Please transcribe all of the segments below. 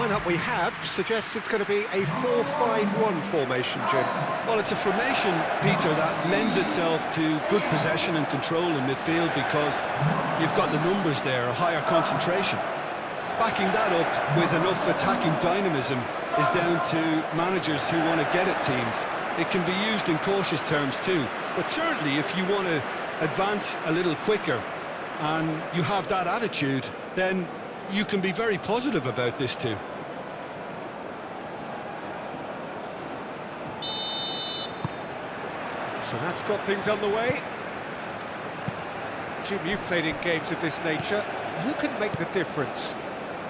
lineup we have suggests it's going to be a 4-5-1 formation, Jim. Well, it's a formation, Peter, that lends itself to good possession and control in midfield because you've got the numbers there, a higher concentration. Backing that up with enough attacking dynamism is down to managers who want to get at teams. It can be used in cautious terms too, but certainly if you want to advance a little quicker and you have that attitude, then you can be very positive about this too. So that's got things underway. Jim, you've played in games of this nature. Who can make the difference?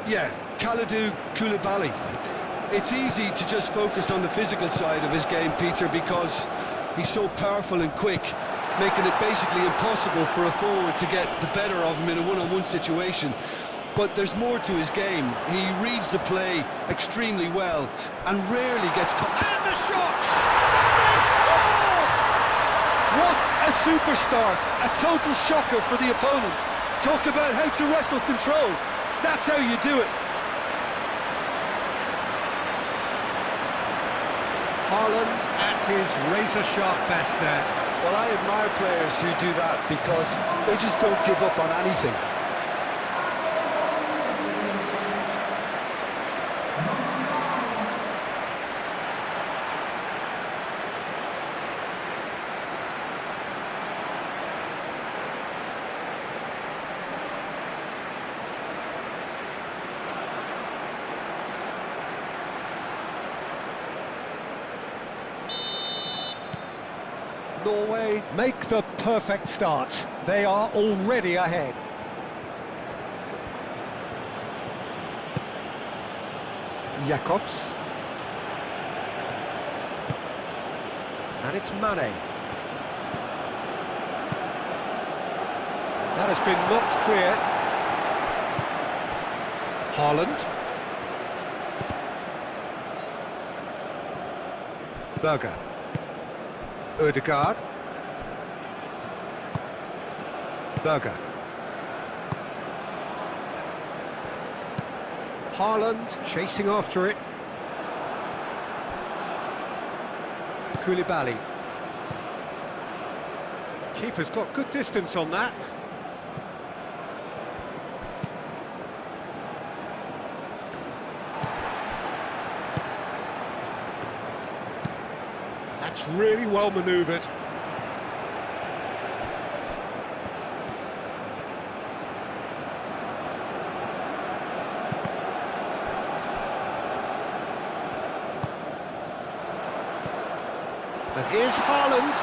Yeah, Kalidou Koulibaly. It's easy to just focus on the physical side of his game, Peter, because he's so powerful and quick, making it basically impossible for a forward to get the better of him in a one-on-one situation. But there's more to his game. He reads the play extremely well and rarely gets caught. And the shots! They score! What a super start! A total shocker for the opponents. Talk about how to wrestle control. That's how you do it. Haaland at his razor-sharp best there. Well, I admire players who do that because they just don't give up on anything. Norway make the perfect start. They are already ahead. Jacobs. And it's Mane. That has been knocked clear. Haaland. Berger. Ødegaard. Berger. Haaland chasing after it. Koulibaly. Keeper's got good distance on that. That's really well manoeuvred. And here's Haaland.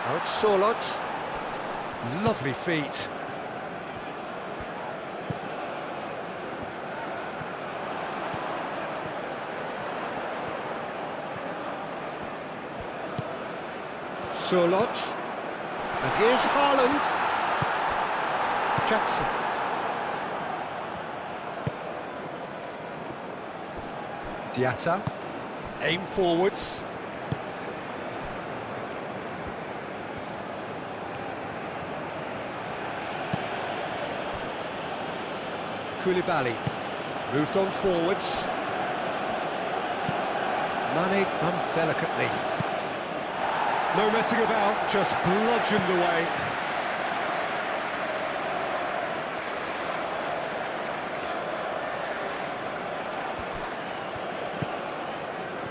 Oh, it's Sorloth. Lovely feet. Sorloth. And here's Haaland. Jackson. Diatta. Aim forwards. Koulibaly. Moved on forwards. Mane done delicately. No messing about, just bludgeoned away.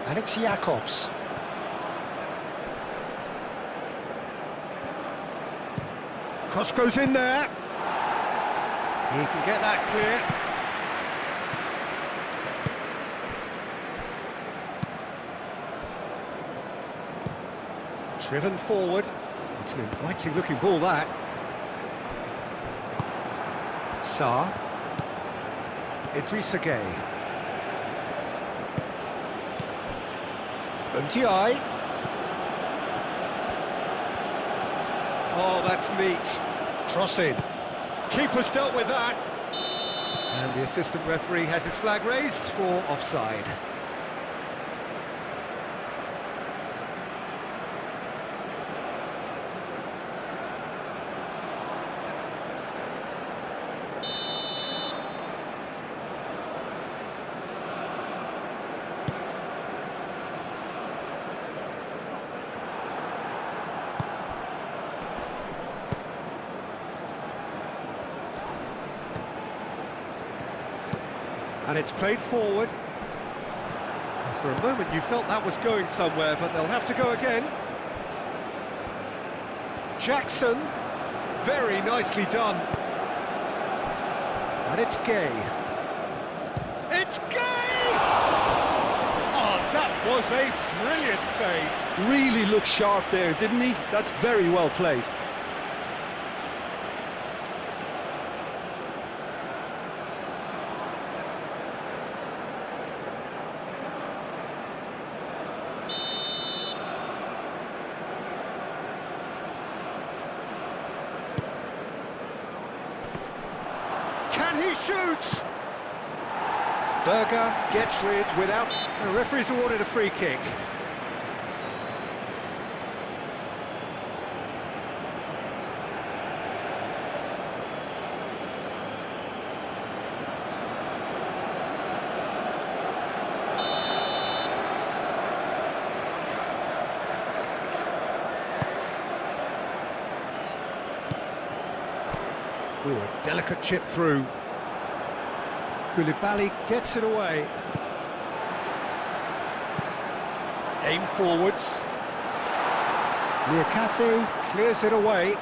And it's Jacobs. Cross goes in there. He can get that clear. Driven forward. It's an inviting looking ball, that. Sarr. Idrissa Gueye. Buntiai. Oh, that's neat. Cross in. Keeper's dealt with that. And the assistant referee has his flag raised for offside. And it's played forward. For a moment you felt that was going somewhere, but they'll have to go again. Jackson, very nicely done. And it's Gay. It's Gay! Oh, that was a brilliant save. Really looked sharp there, didn't he? That's very well played. Can he shoot? Berger gets rid without... The referee's awarded a free kick. Ooh, a delicate chip through. Koulibaly gets it away. Aim forwards. Liakate clears it away.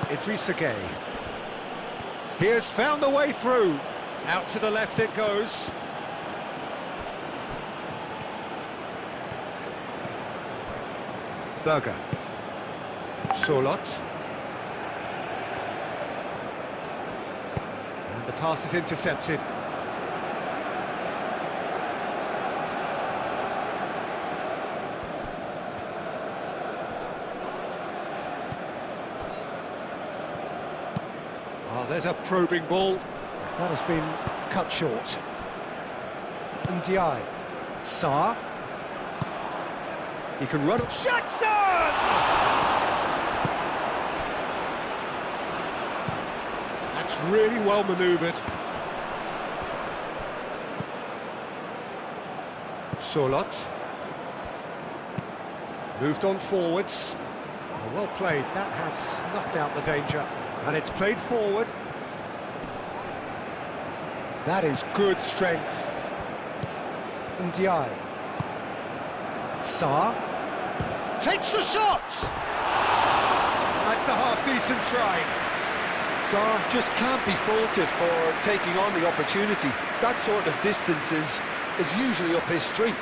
Idrissa Gueye. He has found the way through. Out to the left it goes. Berger. Solot. And the pass is intercepted. Oh, there's a probing ball. That has been cut short. Ndiaye. Sarr. He can run up. Jackson! That's really well manoeuvred. Solot. Moved on forwards. Oh, well played. That has snuffed out the danger. And it's played forward. That is good strength. Ndiaye. Sarr. Takes the shot! That's a half-decent try. Sarr just can't be faulted for taking on the opportunity. That sort of distance is usually up his street.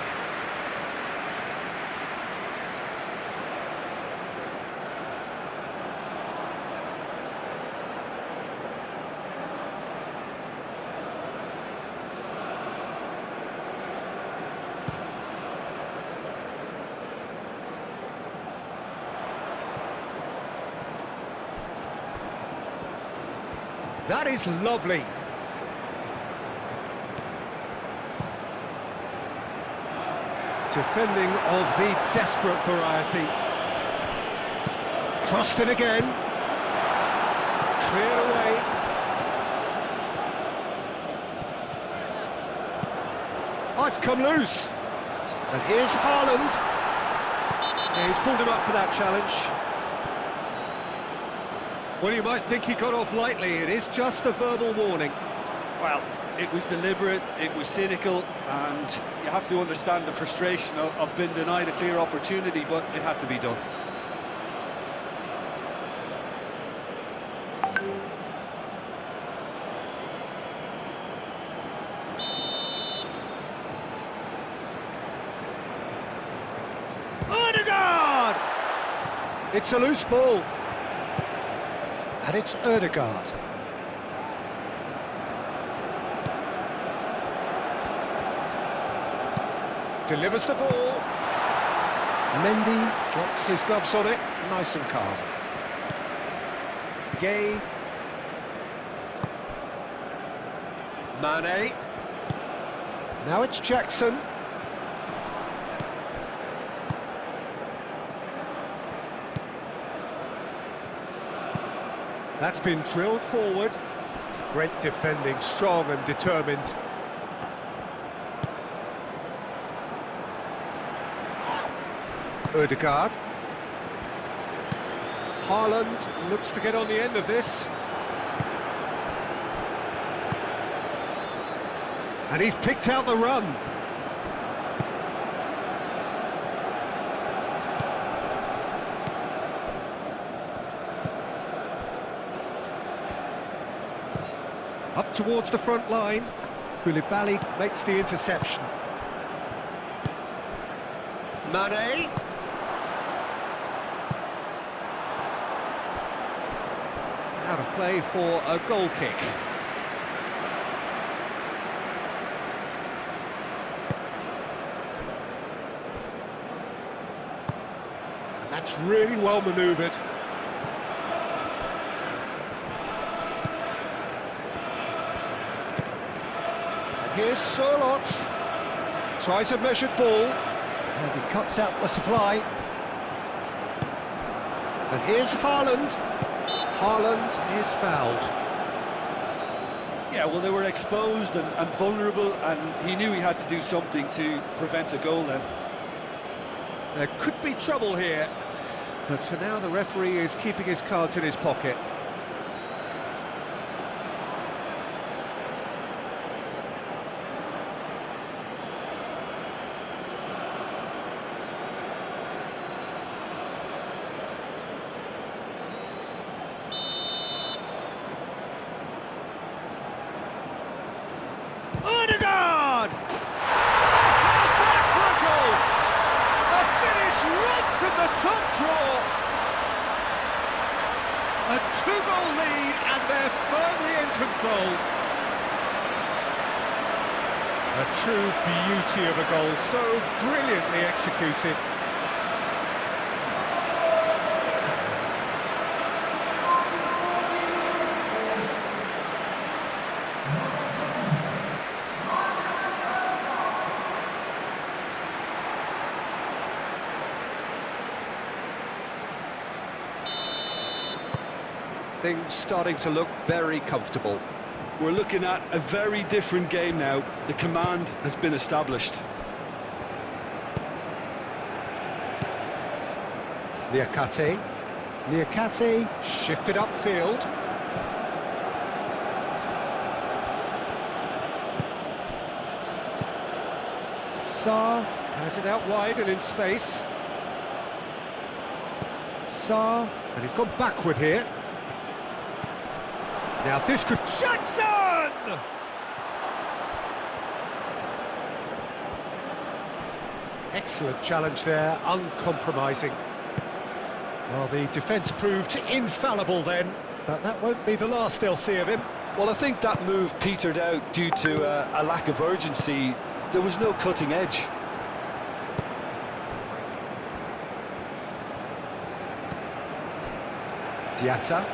That is lovely. Defending of the desperate variety. Crossed in again. Cleared away. Oh, it's come loose. And here's Haaland. Yeah, he's pulled him up for that challenge. Well, you might think he got off lightly. It is just a verbal warning. Well, it was deliberate, it was cynical, and you have to understand the frustration of being denied a clear opportunity, but it had to be done. Ødegaard! It's a loose ball. And it's Ødegaard. Delivers the ball. Mendy gets his gloves on it, nice and calm. Gay. Mane. Now it's Jackson. That's been drilled forward. Great defending, strong and determined. Ødegaard. Haaland looks to get on the end of this. And he's picked out the run. Up towards the front line. Koulibaly makes the interception. Mane. Out of play for a goal kick. And that's really well manoeuvred. Here's Sørloth, tries a measured ball, and he cuts out the supply. And here's Haaland. Haaland is fouled. Yeah, well, they were exposed and vulnerable, and he knew he had to do something to prevent a goal then. There could be trouble here, but for now the referee is keeping his cards in his pocket. Odegaard! How's that for a goal? A finish right from the top draw. A two-goal lead, and they're firmly in control. A true beauty of a goal, so brilliantly executed. Things starting to look very comfortable. We're looking at a very different game now. The command has been established. Niakate. Niakate shifted upfield. Sarr has it out wide and in space. Sarr, and he's gone backward here. Now this could... Jackson! Excellent challenge there, uncompromising. Well, the defence proved infallible then, but that won't be the last they'll see of him. Well, I think that move petered out due to a lack of urgency. There was no cutting edge. Diatta.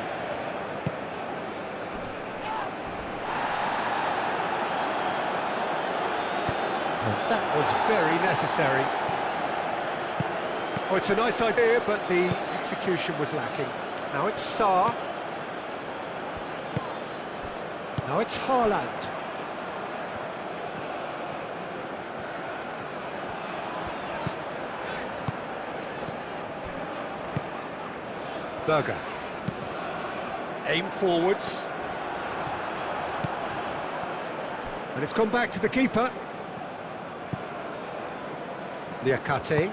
And that was very necessary. Oh, it's a nice idea, but the execution was lacking. Now it's Sarr. Now it's Haaland. Berger. Aim forwards. And it's gone back to the keeper. Niakate.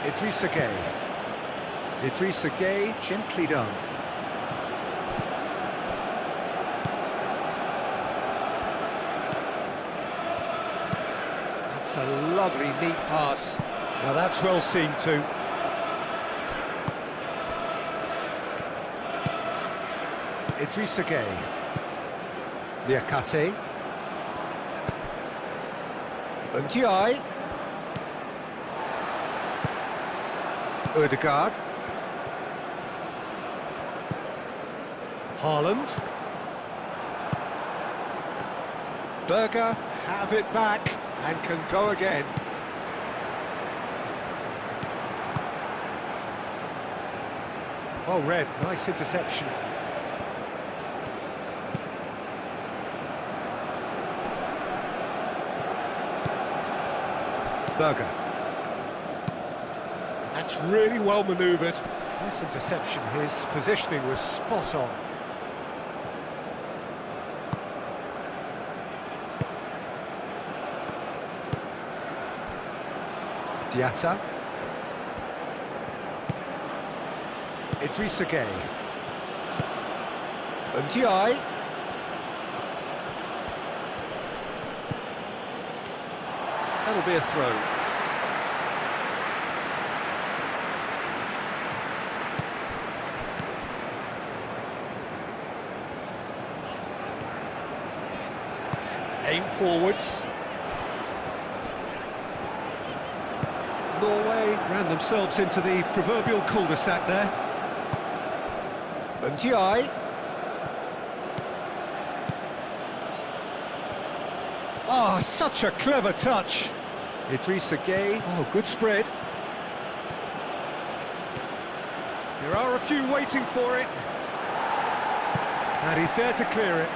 Idrissa Gueye. Idrissa Gueye, gently done. That's a lovely, neat pass. Now that's well seen too. Idrissa Gueye. Niakate. Ndiaye. Odegaard. Haaland. Berger have it back and can go again. Well read, nice interception. Berger. That's really well manoeuvred. This interception, his positioning was spot on. Diatta. Idrissa Gueye. Ndiaye. That'll be a throw. Aim forwards. Norway ran themselves into the proverbial cul-de-sac there. Ndiaye. Ah, such a clever touch. Idrissa Gueye. Oh, good spread. There are a few waiting for it. And he's there to clear it.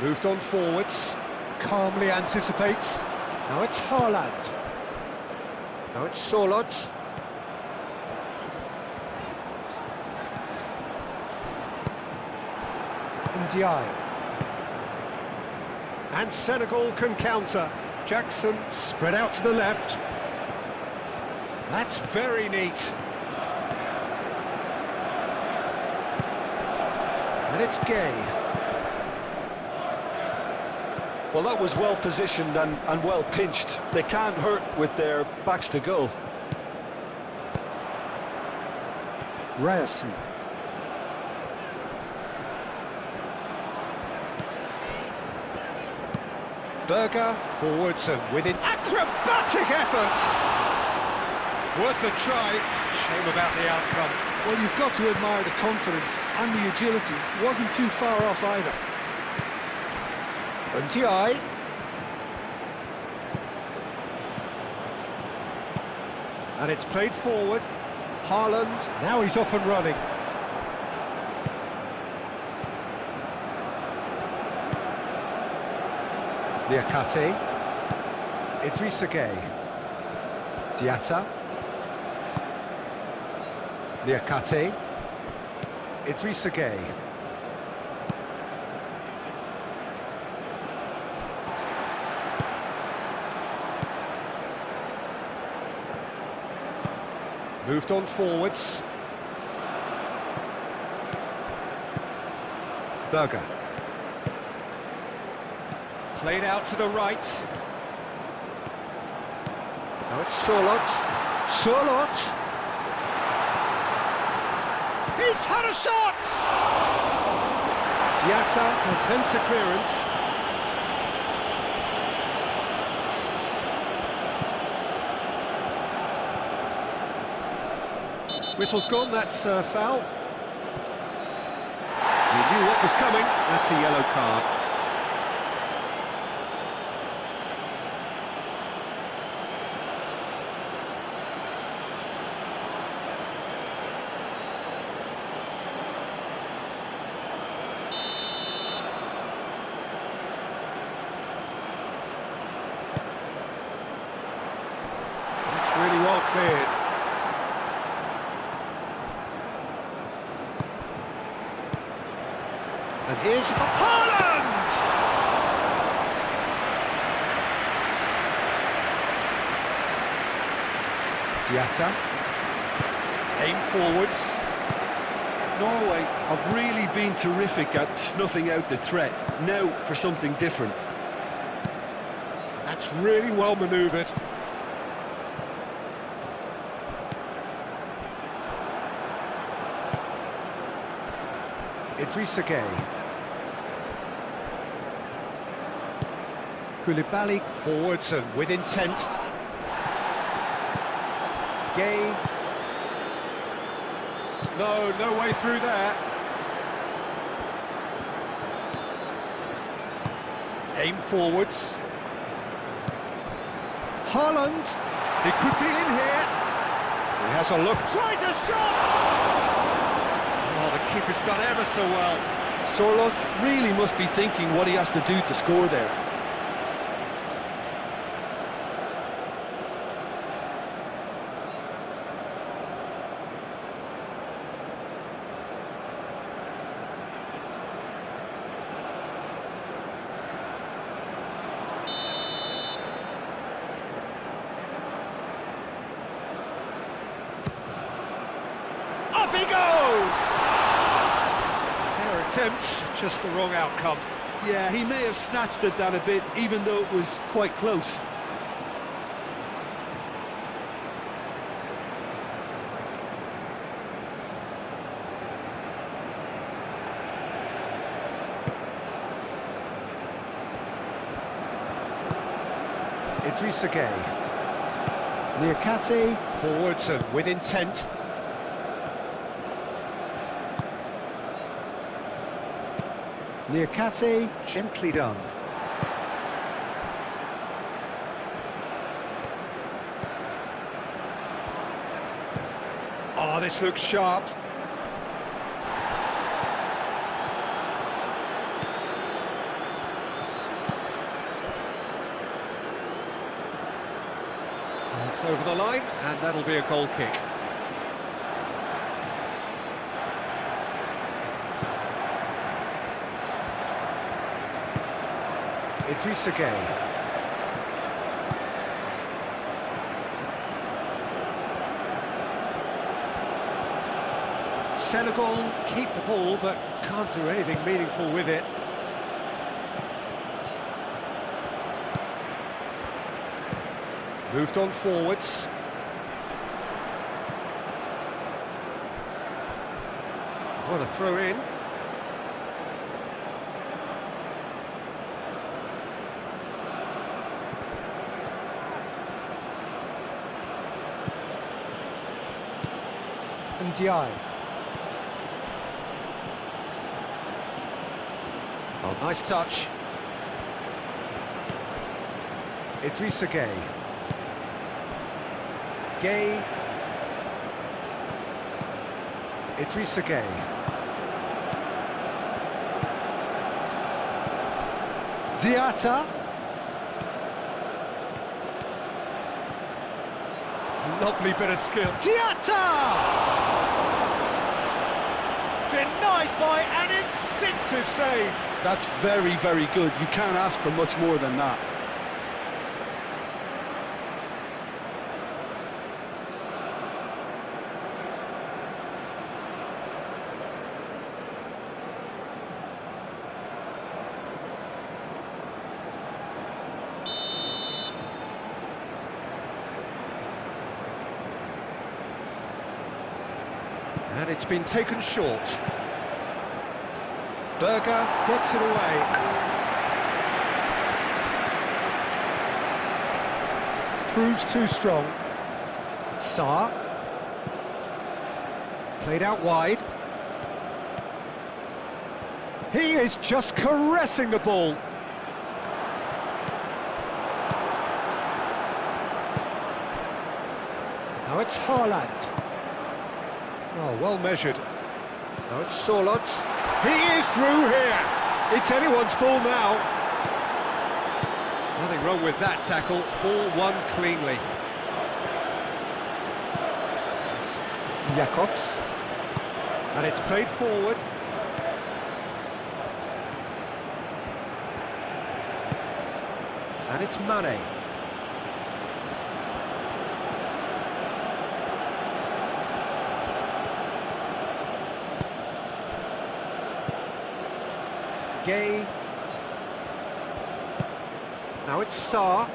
Moved on forwards. Calmly anticipates. Now it's Haaland. Now it's Sorloth. Ndiaye. And Senegal can counter. Jackson spread out to the left. That's very neat. And it's Gueye. Well, that was well positioned and well pinched. They can't hurt with their backs to goal. Ryerson. Berger, forwards and with an acrobatic effort! Worth a try, shame about the outcome. Well, you've got to admire the confidence and the agility. Wasn't too far off either. Ndiaye. And it's played forward. Haaland, now he's off and running. Niakate. Idrissa Gueye. Diatta. Niakate. Idrissa Gueye. Moved on forwards. Berger. Played out to the right. Now it's Sorloth. Sorloth. He's had a shot! Diatta attempts a clearance. Whistle's gone, that's foul. He knew what was coming, that's a yellow card. That's really well cleared. And here's Haaland! Diatta. Aim forwards. Norway have really been terrific at snuffing out the threat. Now for something different. That's really well manoeuvred. Idrissa Gueye. Koulibaly forwards and with intent. Gueye. No way through there. Aim forwards. Haaland. He could be in here. He has a look. Tries a shot! Oh, the keeper's done ever so well. Sorloth really must be thinking what he has to do to score there. Up he goes! Fair attempt, just the wrong outcome. Yeah, he may have snatched at that a bit, even though it was quite close. Idrissa Gueye. Niakate forwards and with intent. Niakate, gently done. Oh, this looks sharp. It's over the line, and that'll be a goal kick. Idrissa Gueye. Senegal keep the ball, but can't do anything meaningful with it. Moved on forwards. What a throw in. Ndiaye. Oh, nice touch. Idrissa Gueye. Gueye. Idrissa Gueye. Diatta. Lovely bit of skill. Diatta! Denied by an instinctive save. That's very, very good. You can't ask for much more than that. And it's been taken short. Berger gets it away. Proves too strong. Sarr. Played out wide. He is just caressing the ball. Now it's Haaland. Oh, well measured. Now it's Sorloth. He is through here. It's anyone's ball now. Nothing wrong with that tackle. Ball won cleanly. Jacobs. And it's played forward. And it's Mane. Gueye. Now it's Sarr.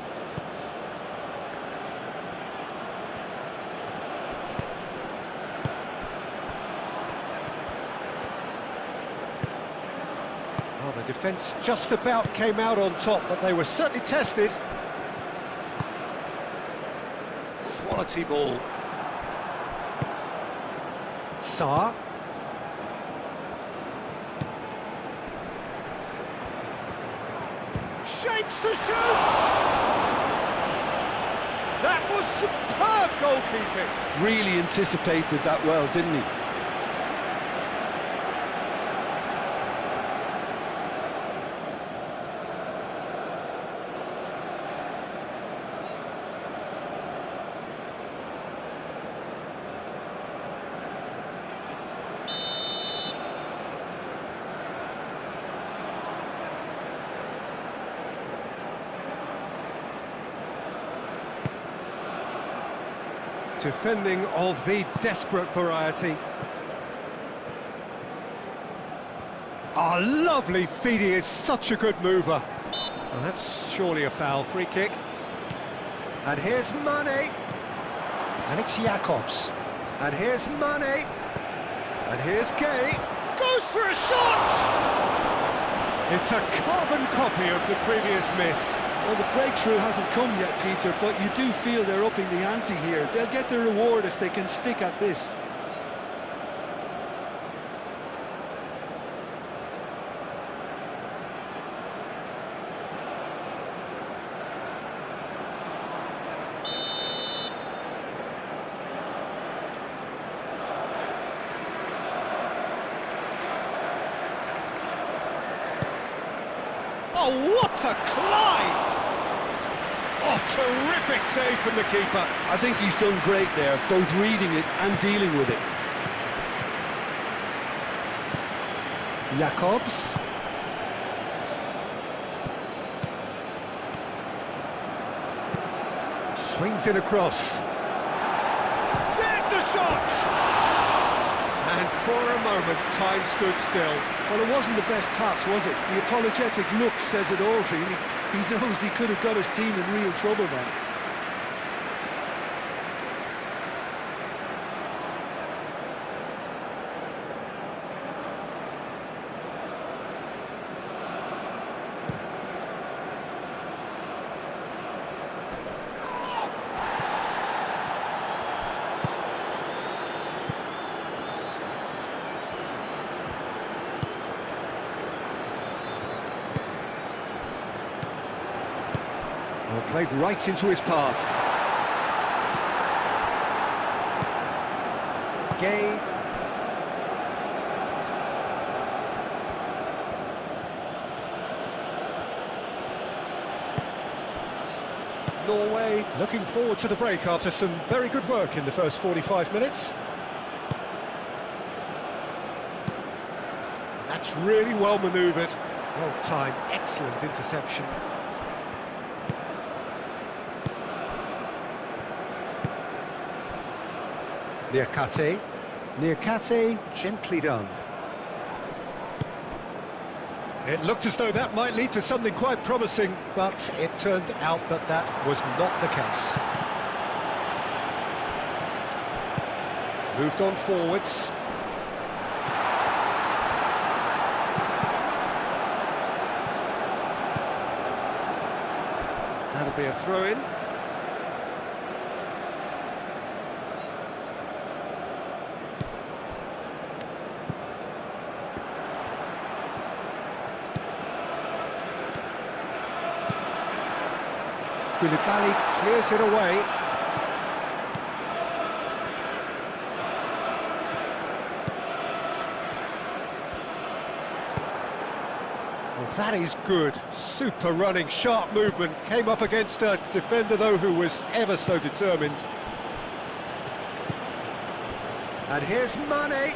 Well, the defence just about came out on top, but they were certainly tested. Quality ball. Sarr. Shapes to shoot! That was superb goalkeeping. Really anticipated that well, didn't he? Defending of the desperate variety. Oh, lovely feed, he is such a good mover. Well, that's surely a foul, free kick. And here's Mane. And it's Jacobs. And here's Mane. And here's Gay. Goes for a shot! It's a carbon copy of the previous miss. Well, the breakthrough hasn't come yet, Peter, but you do feel they're upping the ante here. They'll get the reward if they can stick at this. Oh, what a climb! Oh, terrific save from the keeper. I think he's done great there, both reading it and dealing with it. Jacobs. Swings it across. There's the shot! And for a moment, time stood still. Well, it wasn't the best pass, was it? The apologetic look says it all, really. He knows he could have got his team in real trouble then. Oh, played right into his path. Gay. Norway looking forward to the break after some very good work in the first 45 minutes. That's really well manoeuvred. Well timed, excellent interception. Niakate, gently done. It looked as though that might lead to something quite promising, but it turned out that that was not the case. Moved on forwards. That'll be a throw-in. Koulibaly clears it away. Well, that is good. Super running, sharp movement. Came up against a defender, though, who was ever so determined. And here's Mane.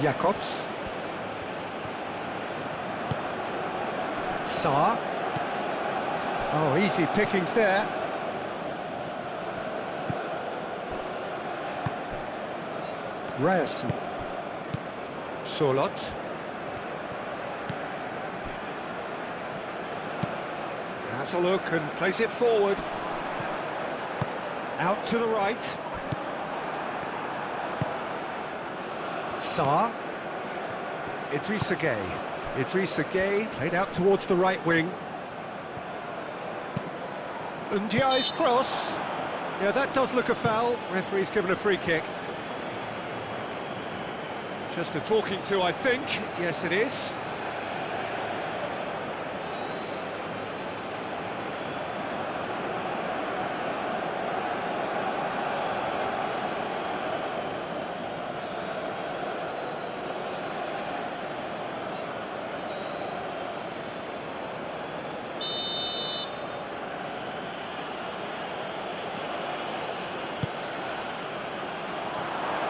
Jacobs. Oh, easy pickings there. Ryerson. Solot. Has a look and plays it forward. Out to the right. Sarr. Idrissa Gueye. Idrissa Gueye played out towards the right wing. Ndiaye's cross. Yeah, that does look a foul. Referee's given a free kick. Just a talking to, I think. Yes, it is.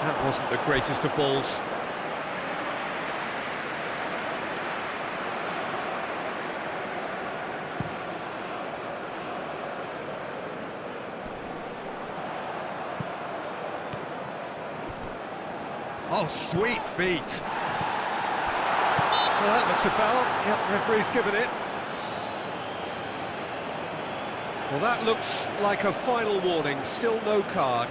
That wasn't the greatest of balls. Oh, sweet feet. Well, that looks a foul. Yep, referee's given it. Well, that looks like a final warning. Still no card.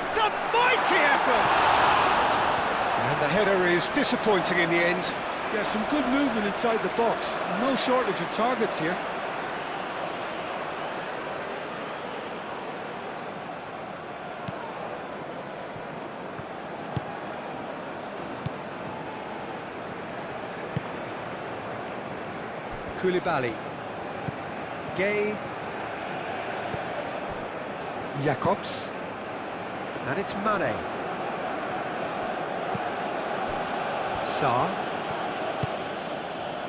It's a mighty effort! And the header is disappointing in the end. Yeah, some good movement inside the box. No shortage of targets here. Koulibaly. Gay. Jacobs. And it's Mane. Sarr.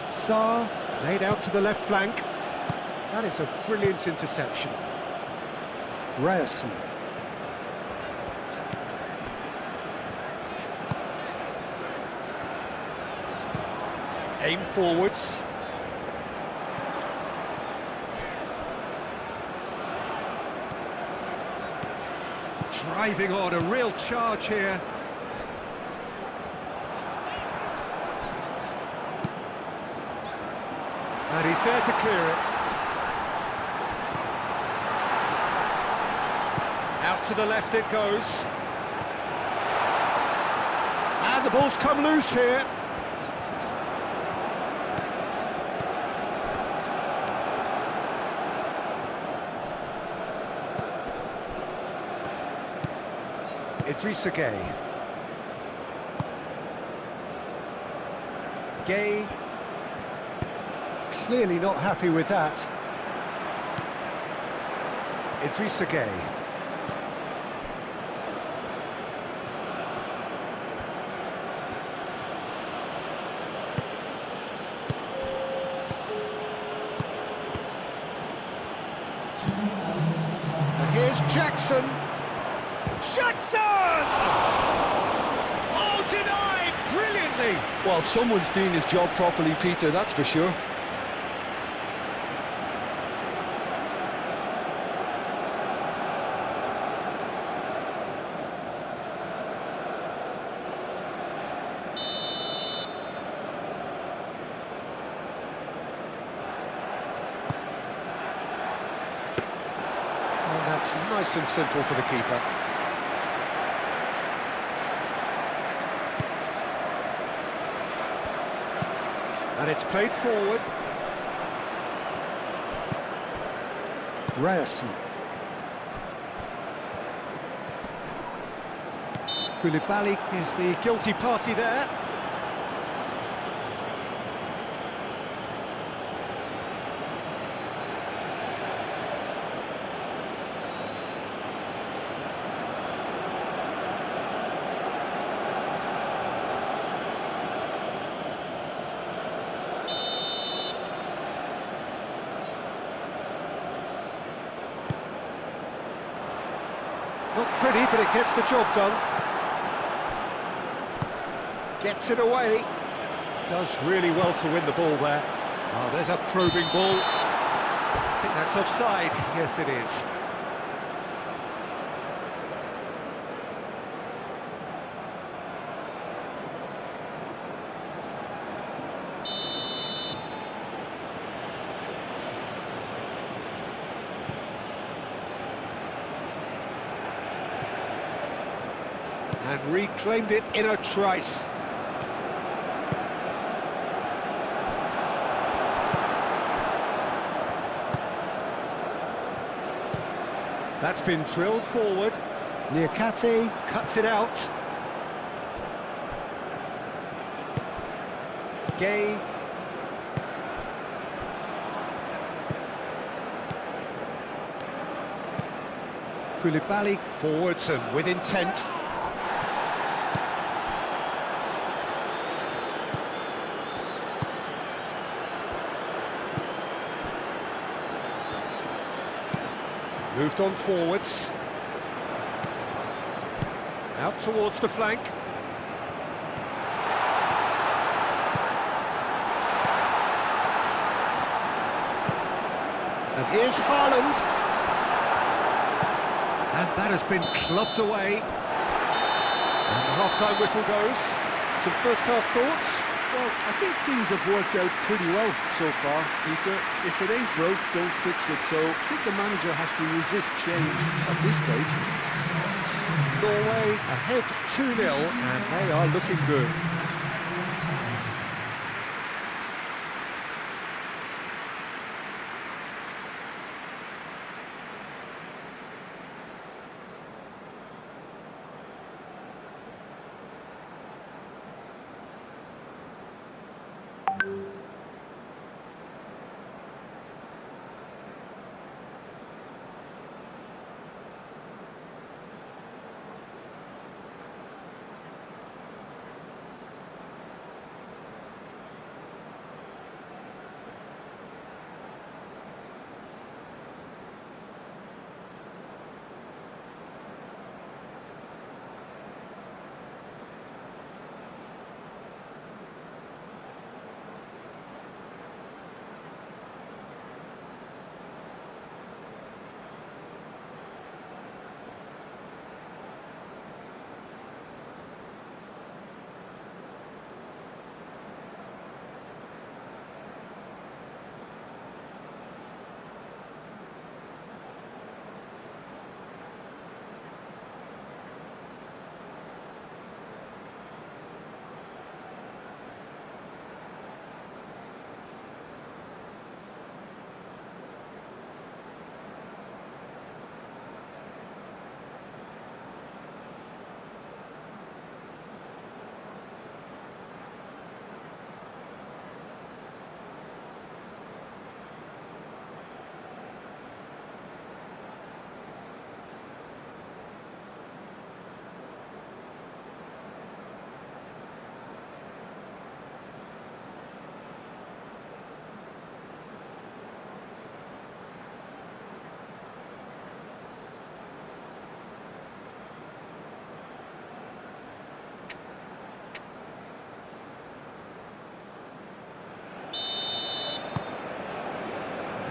Sarr played out to the left flank. That is a brilliant interception. Ryerson. Aim forwards. Driving on, a real charge here. And he's there to clear it. Out to the left it goes. And the ball's come loose here. Idrissa Gay. Gay. Clearly not happy with that. Idrissa Gay. And here's Jackson. Jackson! Oh, denied brilliantly! Well, someone's doing his job properly, Peter, that's for sure. And that's nice and simple for the keeper. And it's played forward. Ryerson. Koulibaly is the guilty party there. Not pretty, but it gets the job done. Gets it away. Does really well to win the ball there. Oh, there's a probing ball. I think that's offside. Yes, it is. And reclaimed it in a trice. That's been drilled forward. Niakate cuts it out. Gay. Koulibaly forwards and with intent. Moved on forwards. Out towards the flank. And here's Haaland. And that has been clubbed away. And the half-time whistle goes. Some first-half thoughts? Well, I think things have worked out pretty well so far, Peter. If it ain't broke, don't fix it. So I think the manager has to resist change at this stage. Norway ahead 2-0, and they are looking good.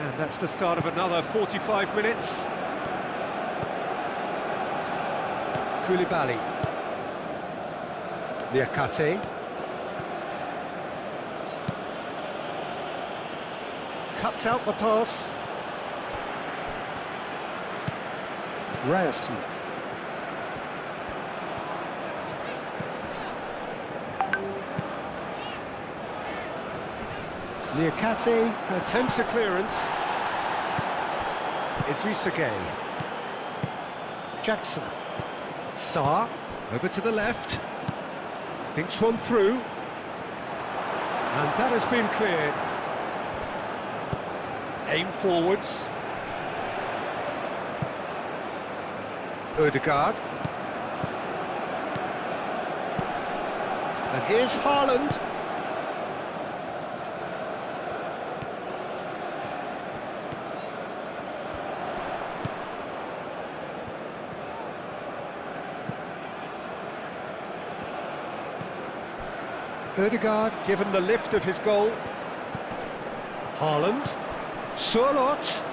And that's the start of another 45 minutes. Koulibaly. Liakate. Cuts out the pass. Ryerson. Liakate attempts a clearance. Idrissa Gueye. Jackson. Sarr. Over to the left. Dinks one through. And that has been cleared. Aim forwards. Ødegaard. And here's Haaland. Ødegaard given the lift of his goal. Haaland. Sørloth.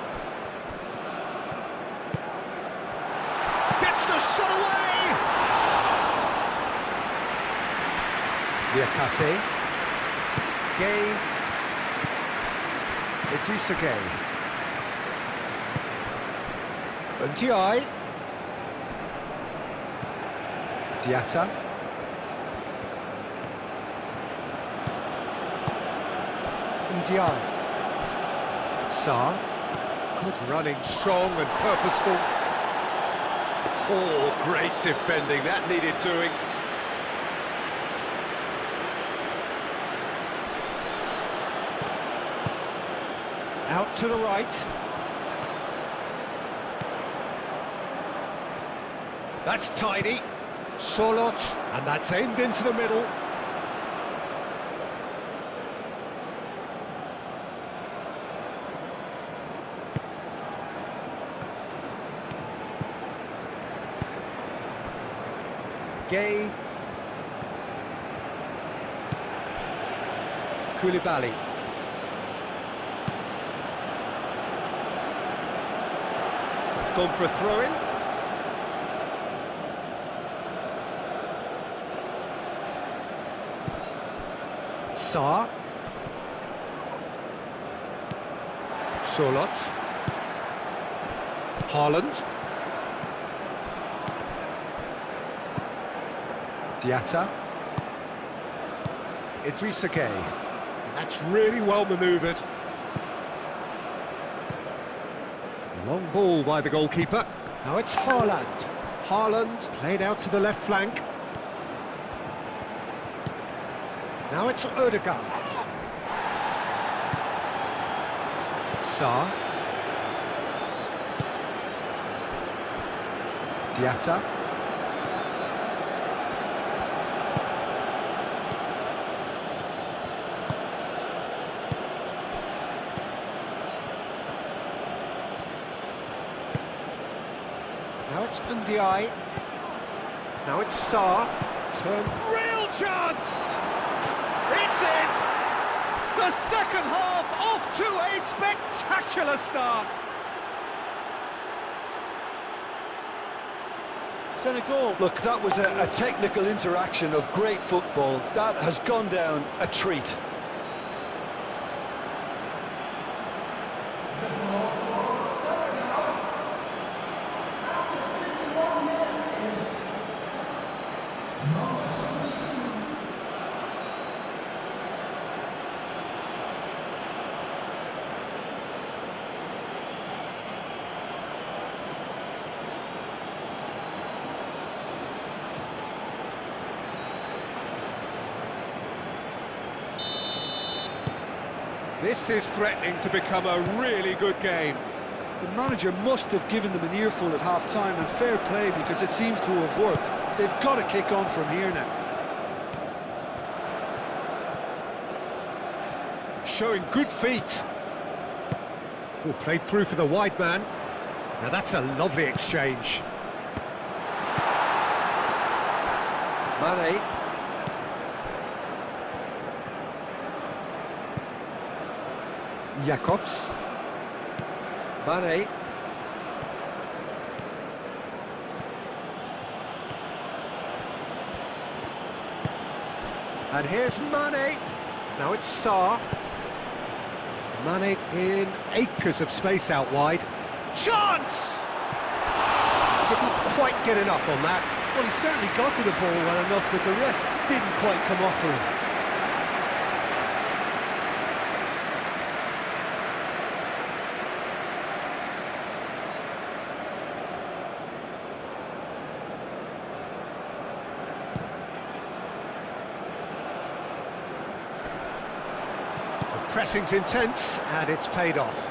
Gets the shot away! Liakate. Gueye. Idrissa Gueye. Ndiaye. Diatta. Ndiaye. Sarr. Good running, strong and purposeful. Oh, great defending, that needed doing. Out to the right. That's tidy. Sørloth, and that's aimed into the middle. Gay. Koulibaly. It's gone for a throw-in. Saar. Solot. Haaland. Diatta. Idrissa Gueye. And that's really well manoeuvred. Long ball by the goalkeeper. Now it's Haaland. Haaland played out to the left flank. Now it's Ødegaard. Saar. Diatta. Now it's Ndiaye. Now it's Saar. Turns. Real chance! It's in! The second half off to a spectacular start. Senegal. Look, that was a technical interaction of great football. That has gone down a treat. This is threatening to become a really good game. The manager must have given them an earful at half-time, and fair play, because it seems to have worked. They've got to kick on from here now. Showing good feet. Oh, played through for the wide man. Now that's a lovely exchange. Mane. Jacobs. Mane. And here's Mane. Now it's Saar. Mane in acres of space out wide. Chance! Didn't quite get enough on that. Well, he certainly got to the ball well enough, but the rest didn't quite come off for him. Pressing's intense, and it's paid off.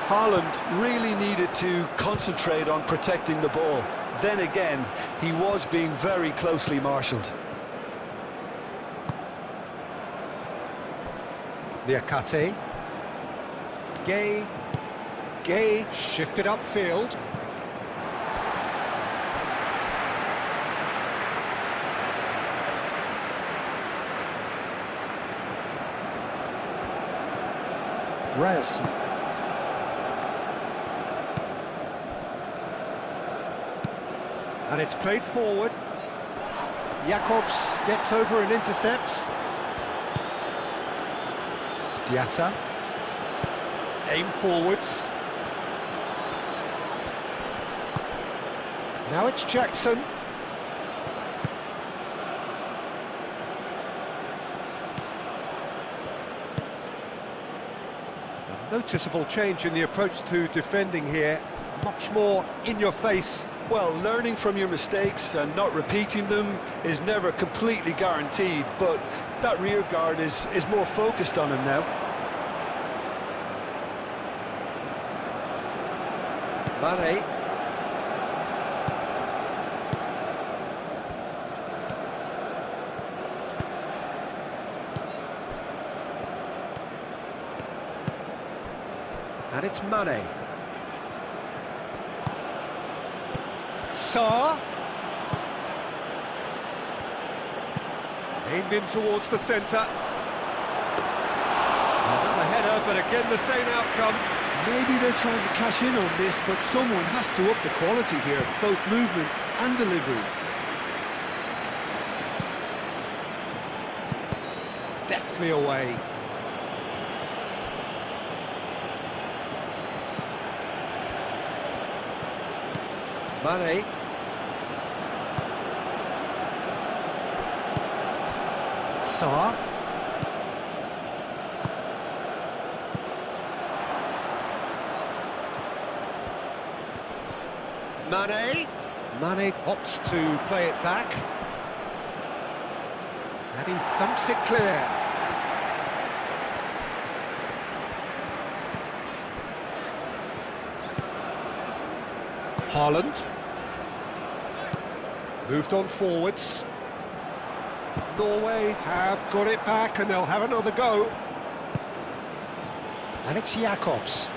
Haaland really needed to concentrate on protecting the ball. Then again, he was being very closely marshalled. Niakate. Gay. Gay shifted upfield. Ryerson. And it's played forward. Jacobs gets over and intercepts. Diatta. Aim forwards. Now it's Jackson. Noticeable change in the approach to defending here. Much more in your face. Well, learning from your mistakes and not repeating them is never completely guaranteed, but that rear guard is more focused on him now. Mane. And it's Mane. Saar. Aimed in towards the centre. Another header, but again the same outcome. Maybe they're trying to cash in on this, but someone has to up the quality here, both movement and delivery. Deftly away. Mane. Sarr. Mane. Mane opts to play it back. And he thumps it clear. Haaland. Moved on forwards. Norway have got it back and they'll have another go. And it's Jakobs.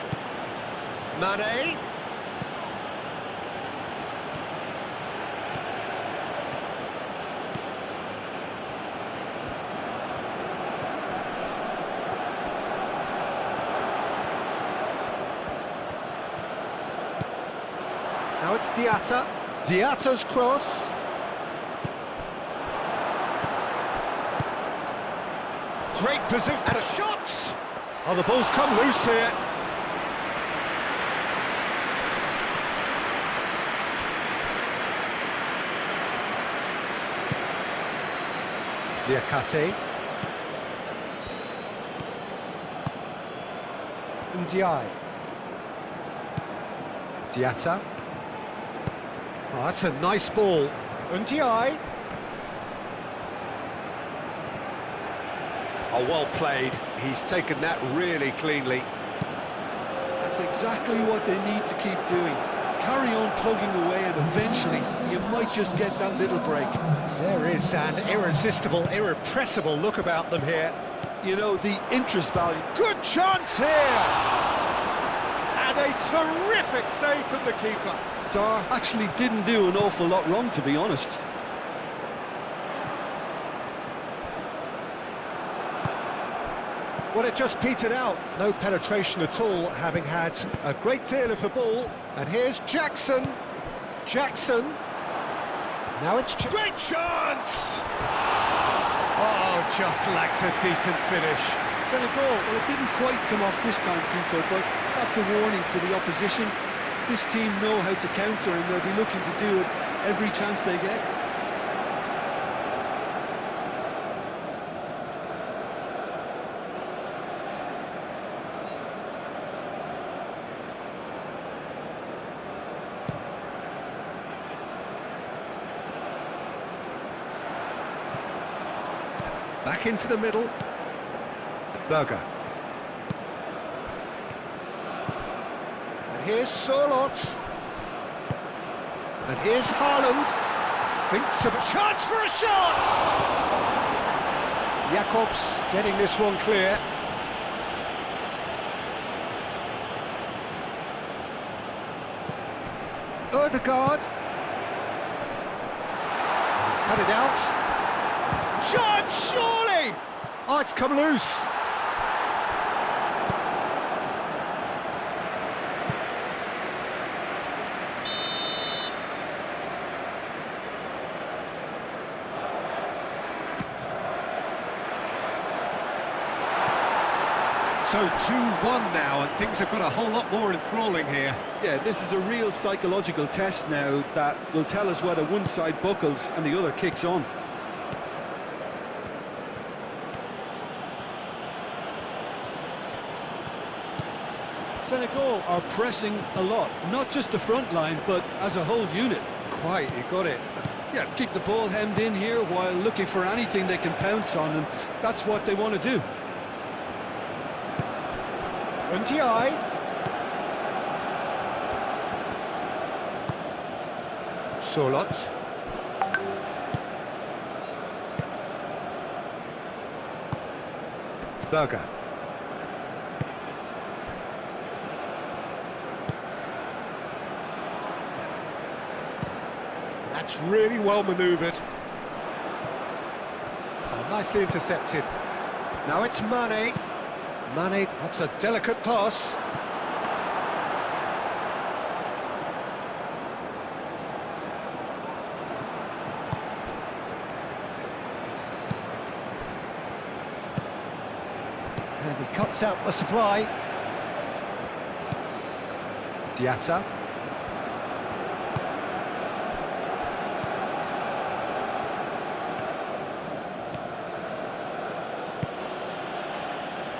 Mane. Now it's Diatta. Diatta's cross. Great position and a shot! Oh, the ball's come loose here. Liakate. Ndiaye. Diatta. Oh, that's a nice ball. Ndiaye. Oh, well played. He's taken that really cleanly. That's exactly what they need to keep doing. Carry on plugging away and eventually you might just get that little break. There is an irresistible, irrepressible look about them here. You know, the interest value. Good chance here! And a terrific save from the keeper. Sarr actually didn't do an awful lot wrong, to be honest. Well, it just petered out. No penetration at all, having had a great deal of the ball. And here's Jackson. Jackson. Now it's... Great chance! Oh, just lacked a decent finish. Senegal, well, it didn't quite come off this time, Peter, but that's a warning to the opposition. This team know how to counter and they'll be looking to do it every chance they get. Back into the middle. Berger. And here's Sørloth. And here's Haaland. Thinks of a chance for a shot! Jakobs getting this one clear. Ødegaard. He's cut it out. Chance, surely! Oh, it's come loose. So 2-1 now, and things have got a whole lot more enthralling here. Yeah, this is a real psychological test now that will tell us whether one side buckles and the other kicks on. Senegal are pressing a lot, not just the front line, but as a whole unit. Quite, you got it. Yeah, keep the ball hemmed in here while looking for anything they can pounce on, and that's what they want to do. Ndiaye. Sørloth. Berger. That's really well manoeuvred. Oh, Nicely intercepted. Now it's Mane. Mane, that's a delicate pass. And he cuts out the supply. Diatta.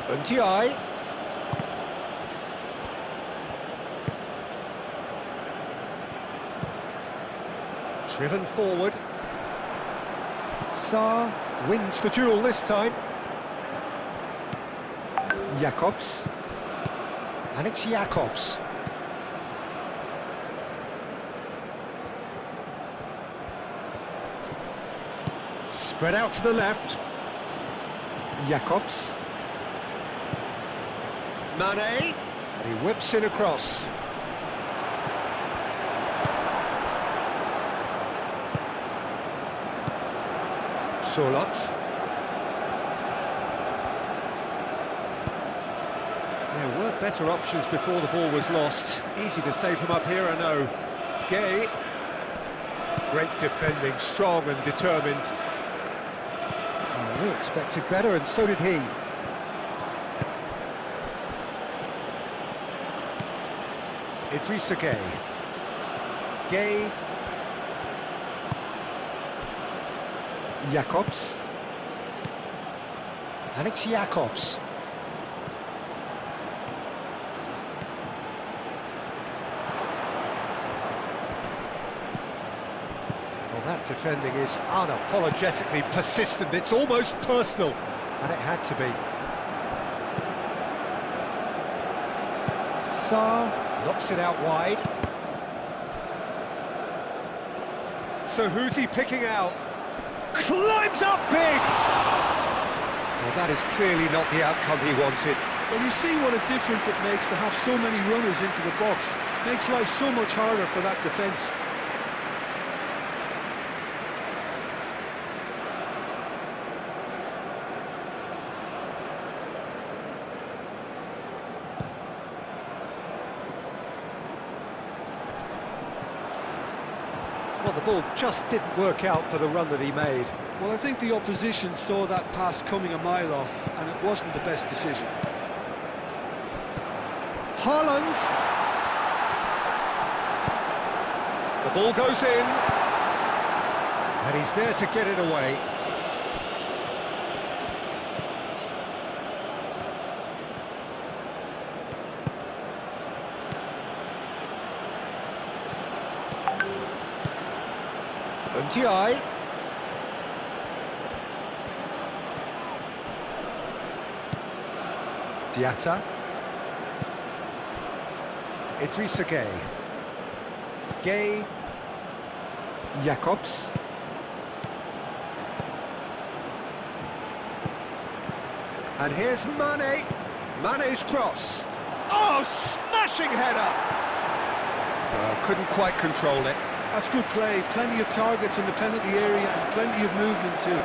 Unti. Driven forward. Saar wins the duel this time. Jacobs. And it's Jacobs. Spread out to the left. Jacobs. Mane. And he whips in across. Solot. There were better options before the ball was lost. Easy to say from up here, I know. Gay. Great defending, strong and determined. Oh, we expected better, and so did he. Idrissa Gay. Gay. Jacobs. And it's Jacobs. Well, that defending is unapologetically persistent. It's almost personal. And it had to be. Saar knocks it out wide. So who's he picking out? Climbs up big! Well, that is clearly not the outcome he wanted. Well, you see what a difference it makes to have so many runners into the box. Makes life so much harder for that defence. Well, the ball just didn't work out for the run that he made. Well, I think the opposition saw that pass coming a mile off, and it wasn't the best decision. Haaland! The ball goes in. And he's there to get it away. Unti. Diatta. Idrissa Gay. Gay. Jacobs. And here's Mane. Mane's cross. Oh, smashing header! Couldn't quite control it. That's good play, plenty of targets in the penalty area and plenty of movement too.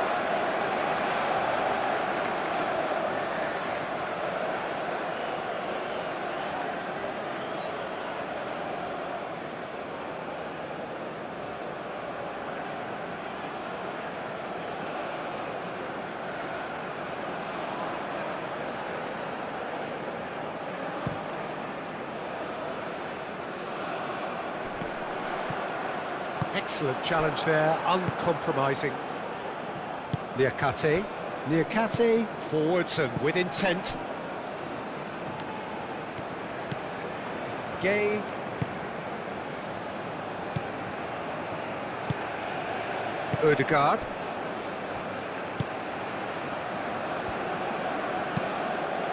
Excellent challenge there, uncompromising. Niakate. Niakate forwards and with intent. Gay. Ødegaard.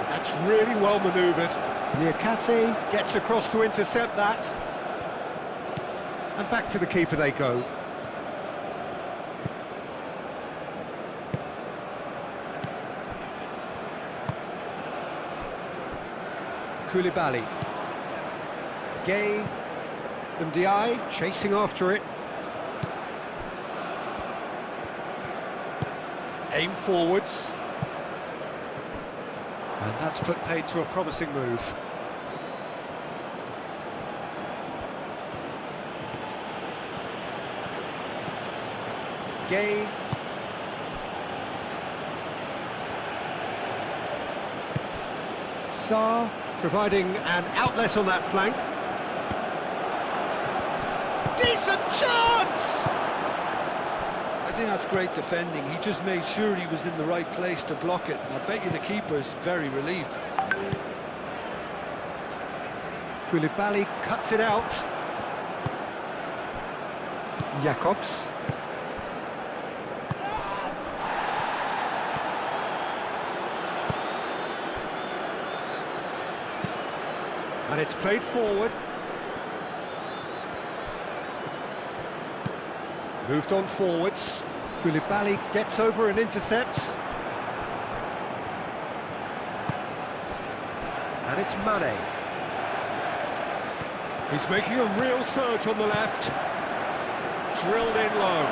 That's really well manoeuvred. Niakate gets across to intercept that. And back to the keeper they go. Koulibaly. Gay. Ndiaye chasing after it. Aim forwards. And that's put paid to a promising move. Gay. Saar providing an outlet on that flank. Decent chance! I think that's great defending. He just made sure he was in the right place to block it. And I bet you the keeper's very relieved. Koulibaly cuts it out. Jacobs. And it's played forward. Moved on forwards. Koulibaly gets over and intercepts. And it's Mane. He's making a real surge on the left. Drilled in low.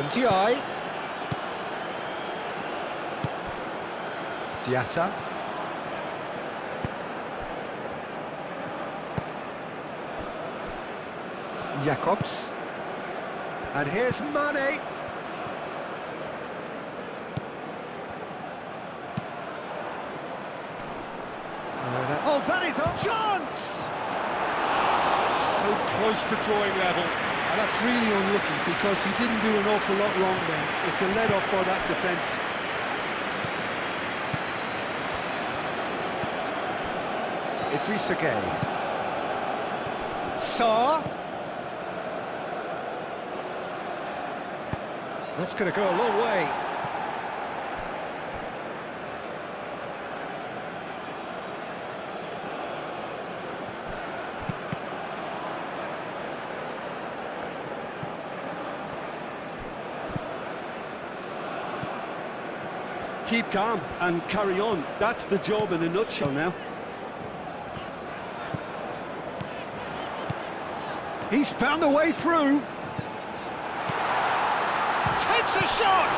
Ndiaye. Diatta. Jacobs. And here's Mane. Oh, that is a chance! So close to drawing level. And that's really unlucky because he didn't do an awful lot wrong then. It's a let-off for that defence. Idrissa Gueye. Saar. That's going to go a long way. Keep calm and carry on. That's the job in a nutshell now. He's found a way through. Takes a shot!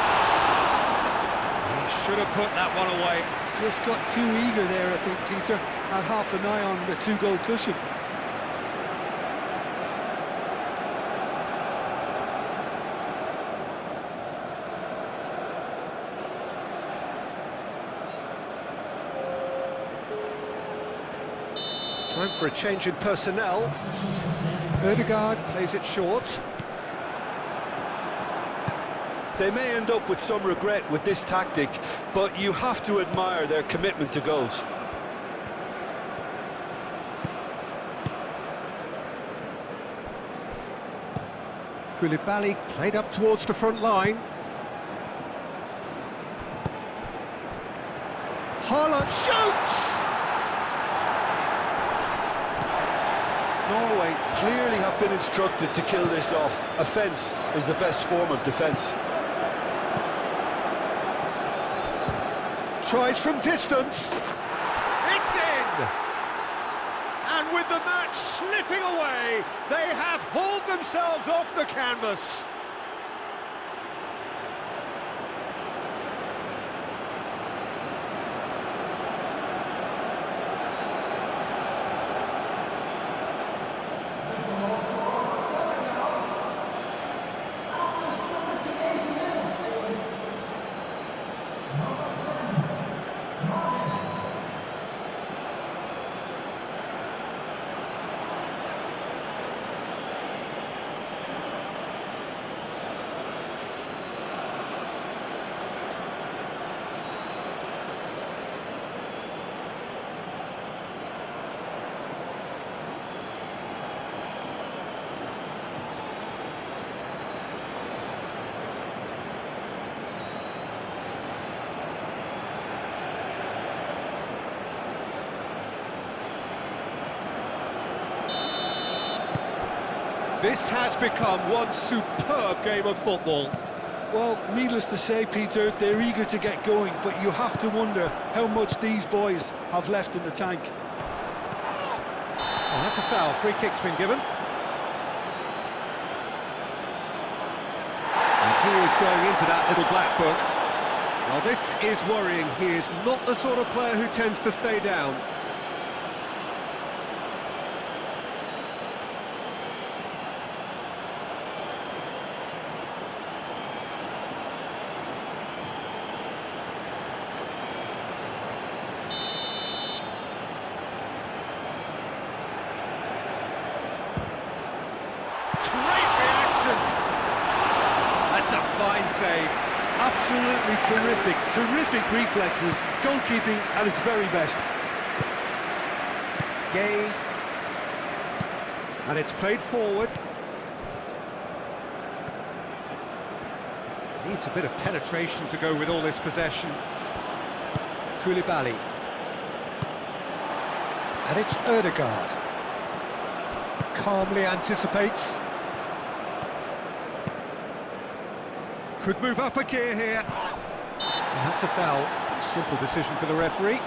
He should have put that one away. Just got too eager there, I think, Peter. Had half an eye on the two-goal cushion. Time for a change in personnel. Ødegaard plays it short. They may end up with some regret with this tactic, but you have to admire their commitment to goals. Koulibaly played up towards the front line. Haaland shoots! Norway clearly have been instructed to kill this off. Offence is the best form of defence. Tries from distance. It's in! And with the match slipping away, they have hauled themselves off the canvas. This has become one superb game of football. Well, needless to say, Peter, they're eager to get going, but you have to wonder how much these boys have left in the tank. Oh, that's a foul. Free kick's been given. And he is going into that little black book. Well, this is worrying. He is not the sort of player who tends to stay down. Great reaction. That's a fine save. Absolutely terrific reflexes, goalkeeping at its very best. Gay. And it's played forward. Needs a bit of penetration to go with all this possession. Koulibaly. And it's Ødegaard. Calmly anticipates. Could move up a gear here. And that's a foul. Simple decision for the referee.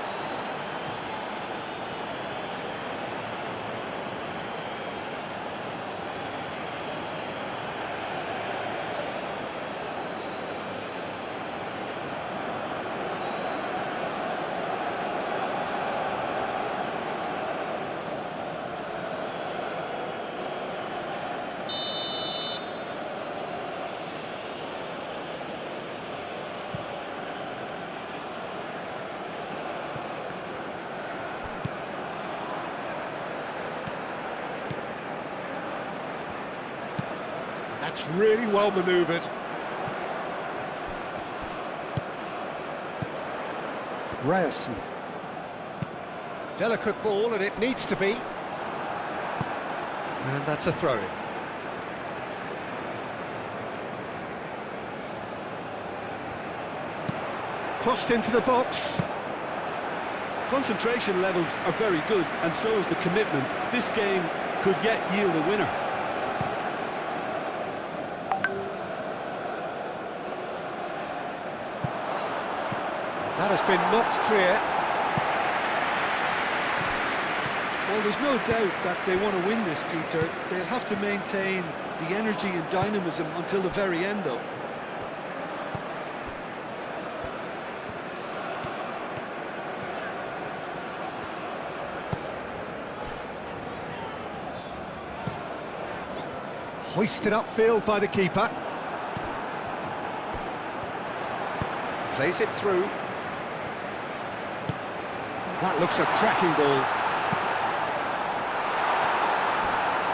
That's really well manoeuvred. Ryerson. Delicate ball, and it needs to be. And that's a throw-in. Crossed into the box. Concentration levels are very good, and so is the commitment. This game could yet yield a winner. That has been knocked clear. Well, there's no doubt that they want to win this, Peter. They'll have to maintain the energy and dynamism until the very end, though. Hoisted upfield by the keeper. Plays it through. That looks a cracking ball.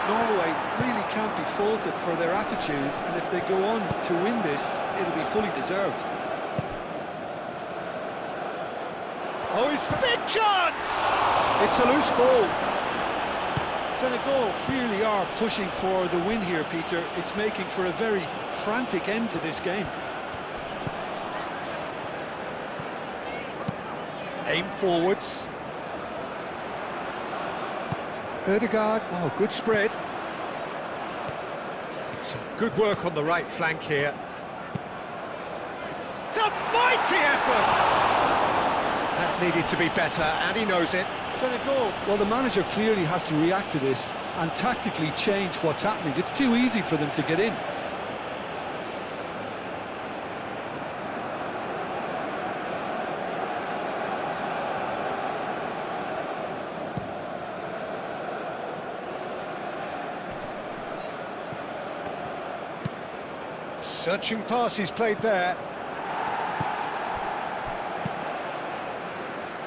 Norway really can't be faulted for their attitude, and if they go on to win this, it'll be fully deserved. Oh, he's big chance! It's a loose ball. Senegal clearly are pushing for the win here, Peter. It's making for a very frantic end to this game. Aim forwards. Ødegaard, oh, good spread. Some good work on the right flank here. It's a mighty effort! That needed to be better, and he knows it. Senegal, well, the manager clearly has to react to this and tactically change what's happening. It's too easy for them to get in. Searching pass he's played there.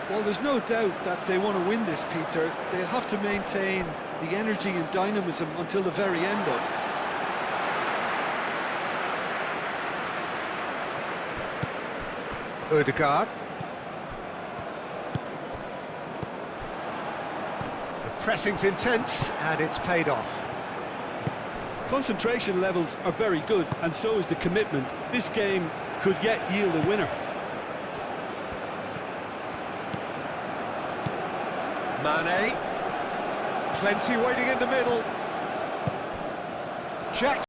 Well, there's no doubt that they want to win this, Peter. They'll have to maintain the energy and dynamism until the very end, though. Ødegaard. The pressing's intense, and it's paid off. Concentration levels are very good, and so is the commitment. This game could yet yield a winner. Mane. Plenty waiting in the middle. Jack.